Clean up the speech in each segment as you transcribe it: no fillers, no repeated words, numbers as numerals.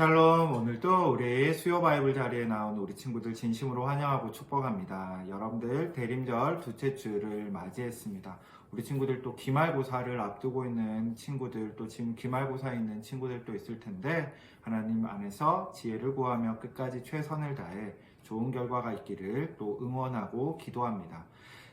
샬롬, 오늘도 우리 수요 바이블 자리에 나온 우리 친구들 진심으로 환영하고 축복합니다. 여러분들 대림절 둘째 주를 맞이했습니다. 우리 친구들 또 기말고사를 앞두고 있는 친구들, 또 지금 기말고사에 있는 친구들도 있을 텐데 하나님 안에서 지혜를 구하며 끝까지 최선을 다해 좋은 결과가 있기를 또 응원하고 기도합니다.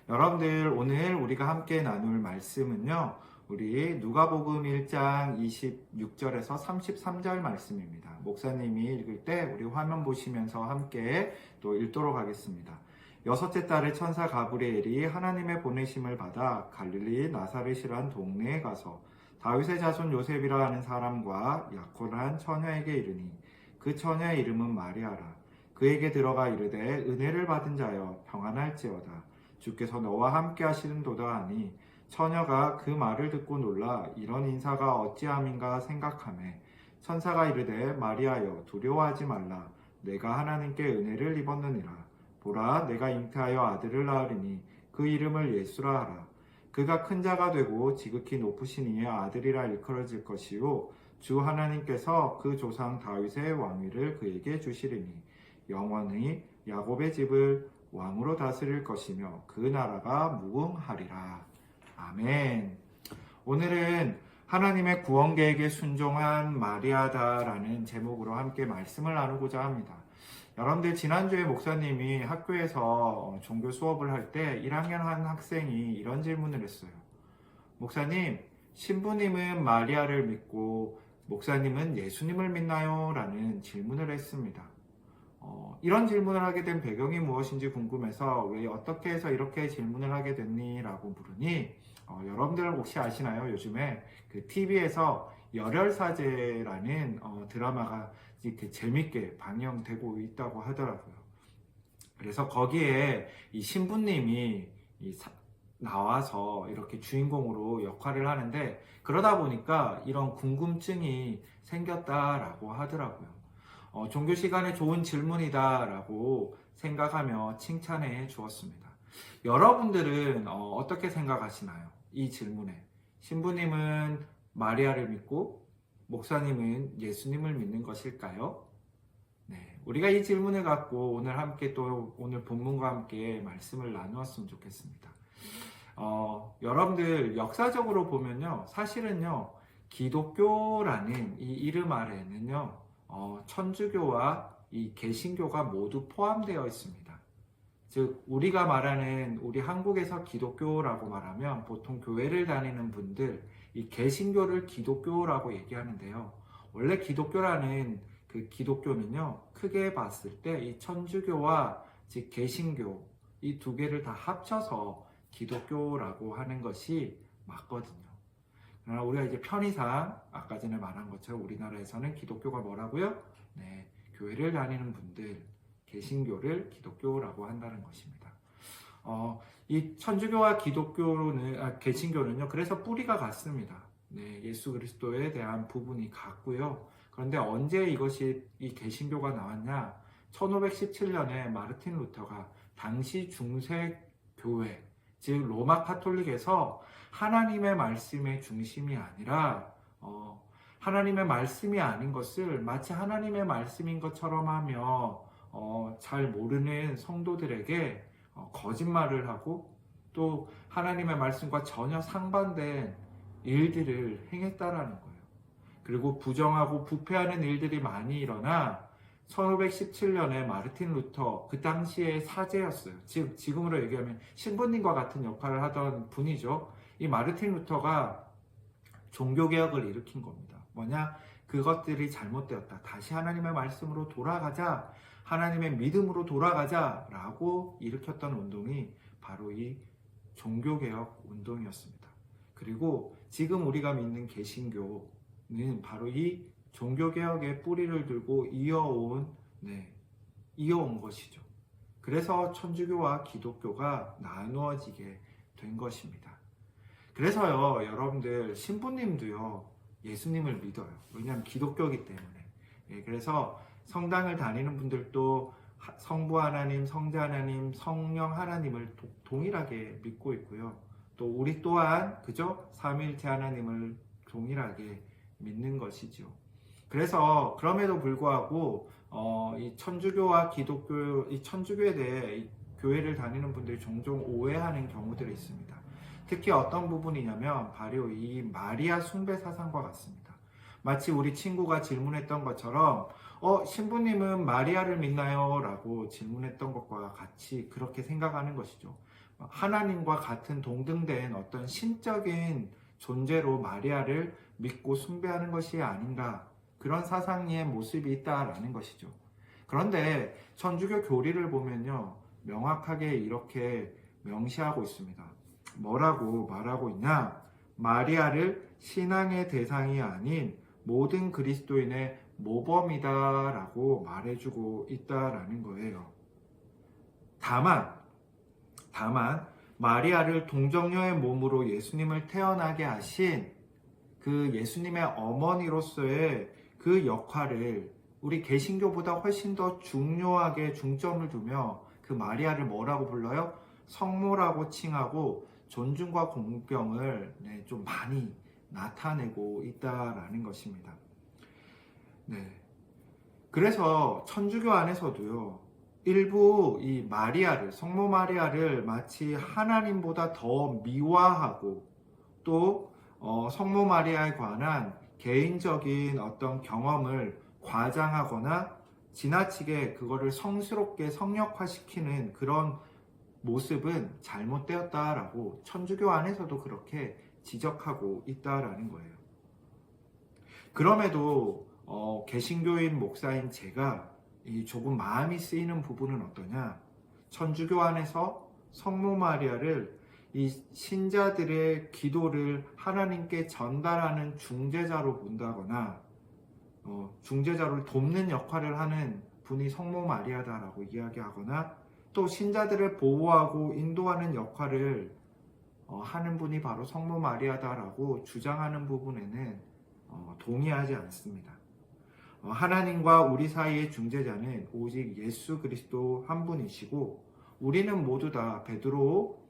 여러분들 오늘 우리가 함께 나눌 말씀은요, 우리 누가복음 1장 26절에서 33절 말씀입니다. 목사님이 읽을 때 우리 화면 보시면서 함께 또 읽도록 하겠습니다. 여섯째 달에 천사 가브리엘이 하나님의 보내심을 받아 갈릴리 나사렛이란 동네에 가서 다윗의 자손 요셉이라 하는 사람과 약혼한 처녀에게 이르니 그 처녀의 이름은 마리아라. 그에게 들어가 이르되 은혜를 받은 자여 평안할지어다. 주께서 너와 함께 하시는도다 하니 처녀가 그 말을 듣고 놀라 이런 인사가 어찌함인가 생각하매 천사가 이르되 마리아여 두려워하지 말라. 내가 하나님께 은혜를 입었느니라. 보라 내가 잉태하여 아들을 낳으리니 그 이름을 예수라 하라. 그가 큰 자가 되고 지극히 높으신 이의 아들이라 일컬어질 것이요 주 하나님께서 그 조상 다윗의 왕위를 그에게 주시리니 영원히 야곱의 집을 왕으로 다스릴 것이며 그 나라가 무궁하리라. 아멘. 오늘은 하나님의 구원 계획에 순종한 마리아다라는 제목으로 함께 말씀을 나누고자 합니다. 여러분들 지난주에 목사님이 학교에서 종교 수업을 할 때 1학년 한 학생이 이런 질문을 했어요. 목사님, 신부님은 마리아를 믿고 목사님은 예수님을 믿나요? 라는 질문을 했습니다. 이런 질문을 하게 된 배경이 무엇인지 궁금해서 왜 어떻게 해서 이렇게 질문을 하게 됐니? 라고 물으니 여러분들 혹시 아시나요? 요즘에 그 TV에서 열혈사제라는 드라마가 이렇게 재밌게 방영되고 있다고 하더라고요. 그래서 거기에 이 신부님이 나와서 이렇게 주인공으로 역할을 하는데 그러다 보니까 이런 궁금증이 생겼다라고 하더라고요. 종교 시간에 좋은 질문이다라고 생각하며 칭찬해 주었습니다. 여러분들은 어떻게 생각하시나요? 이 질문에. 신부님은 마리아를 믿고 목사님은 예수님을 믿는 것일까요? 네, 우리가 이 질문을 갖고 오늘 함께 또 오늘 본문과 함께 말씀을 나누었으면 좋겠습니다. 여러분들 역사적으로 보면요, 사실은요, 기독교라는 이 이름 아래에는요, 천주교와 이 개신교가 모두 포함되어 있습니다. 즉 우리가 말하는 우리 한국에서 기독교라고 말하면 보통 교회를 다니는 분들 이 개신교를 기독교라고 얘기하는데요. 원래 기독교라는 그 기독교는요, 크게 봤을 때 이 천주교와 즉 개신교 이 두 개를 다 합쳐서 기독교라고 하는 것이 맞거든요. 그러나 우리가 이제 편의상 아까 전에 말한 것처럼 우리나라에서는 기독교가 뭐라고요? 네, 교회를 다니는 분들, 개신교를 기독교라고 한다는 것입니다. 이 천주교와 개신교는요, 그래서 뿌리가 같습니다. 네, 예수 그리스도에 대한 부분이 같고요. 그런데 언제 이 개신교가 나왔냐? 1517년에 마르틴 루터가 당시 중세 교회, 즉 로마 카톨릭에서 하나님의 말씀의 중심이 아니라 하나님의 말씀이 아닌 것을 마치 하나님의 말씀인 것처럼 하며 잘 모르는 성도들에게 거짓말을 하고 또 하나님의 말씀과 전혀 상반된 일들을 행했다라는 거예요. 그리고 부정하고 부패하는 일들이 많이 일어나 1517년에 마르틴 루터, 그 당시의 사제였어요. 지금으로 얘기하면 신부님과 같은 역할을 하던 분이죠. 이 마르틴 루터가 종교개혁을 일으킨 겁니다. 뭐냐? 그것들이 잘못되었다. 다시 하나님의 말씀으로 돌아가자. 하나님의 믿음으로 돌아가자. 라고 일으켰던 운동이 바로 이 종교개혁 운동이었습니다. 그리고 지금 우리가 믿는 개신교는 바로 이 종교개혁의 뿌리를 들고 이어온 것이죠. 그래서 천주교와 기독교가 나누어지게 된 것입니다. 그래서요, 여러분들 신부님도요, 예수님을 믿어요. 왜냐하면 기독교이기 때문에. 그래서 성당을 다니는 분들도 성부 하나님, 성자 하나님, 성령 하나님을 동일하게 믿고 있고요. 또 우리 또한 그죠? 삼위일체 하나님을 동일하게 믿는 것이죠. 그래서 그럼에도 불구하고 이 천주교와 기독교, 이 천주교에 대해 이 교회를 다니는 분들이 종종 오해하는 경우들이 있습니다. 특히 어떤 부분이냐면 바로 이 마리아 숭배 사상과 같습니다. 마치 우리 친구가 질문했던 것처럼 신부님은 마리아를 믿나요? 라고 질문했던 것과 같이 그렇게 생각하는 것이죠. 하나님과 같은 동등된 어떤 신적인 존재로 마리아를 믿고 숭배하는 것이 아닌가, 그런 사상의 모습이 있다라는 것이죠. 그런데 천주교 교리를 보면요, 명확하게 이렇게 명시하고 있습니다. 뭐라고 말하고 있냐? 마리아를 신앙의 대상이 아닌 모든 그리스도인의 모범이다라고 말해주고 있다라는 거예요. 다만 마리아를 동정녀의 몸으로 예수님을 태어나게 하신 그 예수님의 어머니로서의 그 역할을 우리 개신교보다 훨씬 더 중요하게 중점을 두며 그 마리아를 뭐라고 불러요? 성모라고 칭하고 존중과 공경을 좀 많이 나타내고 있다라는 것입니다. 네. 그래서 천주교 안에서도요, 일부 이 마리아를, 성모 마리아를 마치 하나님보다 더 미화하고 또 성모 마리아에 관한 개인적인 어떤 경험을 과장하거나 지나치게 그거를 성스럽게 성역화시키는 그런 모습은 잘못되었다라고 천주교 안에서도 그렇게 지적하고 있다라는 거예요. 그럼에도 개신교인 목사인 제가 조금 마음이 쓰이는 부분은 어떠냐? 천주교 안에서 성모 마리아를 이 신자들의 기도를 하나님께 전달하는 중재자로 본다거나 중재자를 돕는 역할을 하는 분이 성모 마리아다라고 이야기하거나 또 신자들을 보호하고 인도하는 역할을 하는 분이 바로 성모 마리아다라고 주장하는 부분에는 동의하지 않습니다. 하나님과 우리 사이의 중재자는 오직 예수 그리스도 한 분이시고 우리는 모두 다 베드로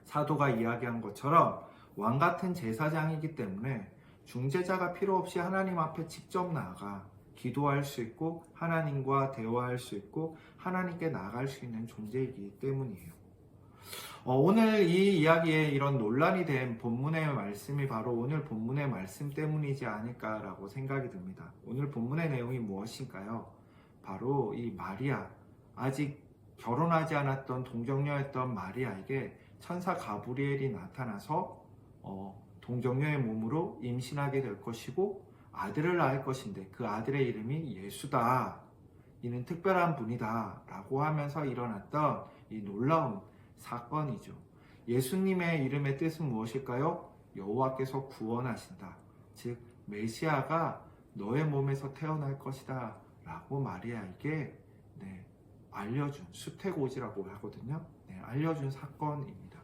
사도가 이야기한 것처럼 왕 같은 제사장이기 때문에 중재자가 필요 없이 하나님 앞에 직접 나아가 기도할 수 있고 하나님과 대화할 수 있고 하나님께 나아갈 수 있는 존재이기 때문이에요. 오늘 이 이야기에 이런 논란이 된 본문의 말씀이 바로 오늘 본문의 말씀 때문이지 않을까라고 생각이 듭니다. 오늘 본문의 내용이 무엇인가요? 바로 이 마리아, 아직 결혼하지 않았던 동정녀였던 마리아에게 천사 가브리엘이 나타나서 동정녀의 몸으로 임신하게 될 것이고 아들을 낳을 것인데 그 아들의 이름이 예수다. 이는 특별한 분이다 라고 하면서 일어났던 이 놀라운 사건이죠. 예수님의 이름의 뜻은 무엇일까요? 여호와께서 구원하신다. 즉 메시아가 너의 몸에서 태어날 것이다 라고 마리아에게 알려준, 수태고지라고 하거든요. 알려준 사건입니다.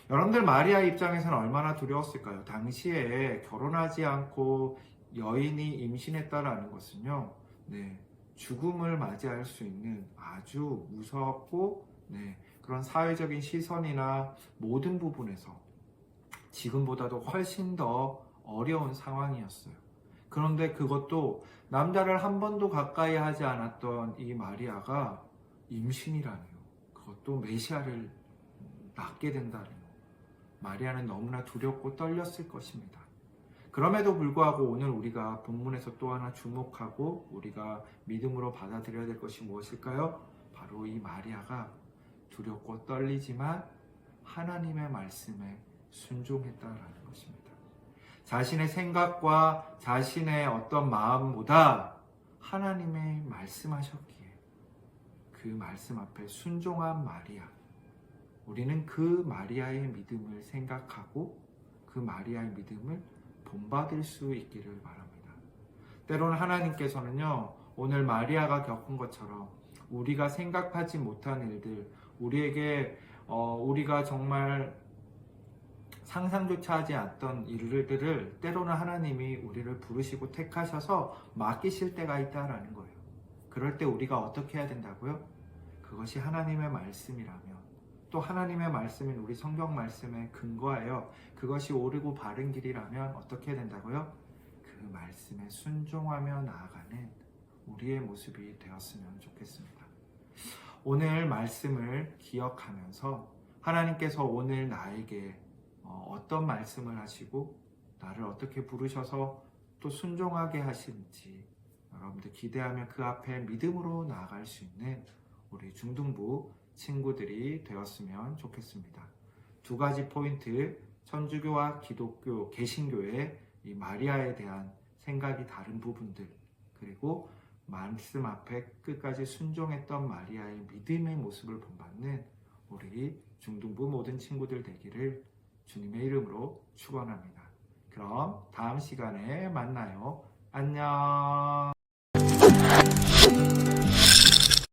여러분들 마리아 입장에서는 얼마나 두려웠을까요? 당시에 결혼하지 않고 여인이 임신했다라는 것은요, 죽음을 맞이할 수 있는 아주 무섭고 그런 사회적인 시선이나 모든 부분에서 지금보다도 훨씬 더 어려운 상황이었어요. 그런데 그것도 남자를 한 번도 가까이 하지 않았던 이 마리아가 임신이라니요. 그것도 메시아를 낳게 된다니요. 마리아는 너무나 두렵고 떨렸을 것입니다. 그럼에도 불구하고 오늘 우리가 본문에서 또 하나 주목하고 우리가 믿음으로 받아들여야 될 것이 무엇일까요? 바로 이 마리아가 두렵고 떨리지만 하나님의 말씀에 순종했다라는 것입니다. 자신의 생각과 자신의 어떤 마음보다 하나님의 말씀하셨기에 그 말씀 앞에 순종한 마리아, 우리는 그 마리아의 믿음을 생각하고 그 마리아의 믿음을 본받을 수 있기를 바랍니다. 때로는 하나님께서는요, 오늘 마리아가 겪은 것처럼 우리가 생각하지 못한 일들, 우리에게 우리가 정말 상상조차 하지 않았던 일들을 때로는 하나님이 우리를 부르시고 택하셔서 맡기실 때가 있다라는 거예요. 그럴 때 우리가 어떻게 해야 된다고요? 그것이 하나님의 말씀이라면, 또 하나님의 말씀인 우리 성경 말씀에 근거하여 그것이 옳고 바른 길이라면 어떻게 해야 된다고요? 그 그 말씀에 순종하며 나아가는 우리의 모습이 되었으면 좋겠습니다. 오늘 말씀을 기억하면서 하나님께서 오늘 나에게 어떤 말씀을 하시고 나를 어떻게 부르셔서 또 순종하게 하실지 여러분들 기대하며 그 앞에 믿음으로 나아갈 수 있는 우리 중등부 친구들이 되었으면 좋겠습니다. 두 가지 포인트, 천주교와 기독교, 개신교의 이 마리아에 대한 생각이 다른 부분들, 그리고 말씀 앞에 끝까지 순종했던 마리아의 믿음의 모습을 본받는 우리 중등부 모든 친구들 되기를 주님의 이름으로 축원합니다. 그럼 다음 시간에 만나요. 안녕.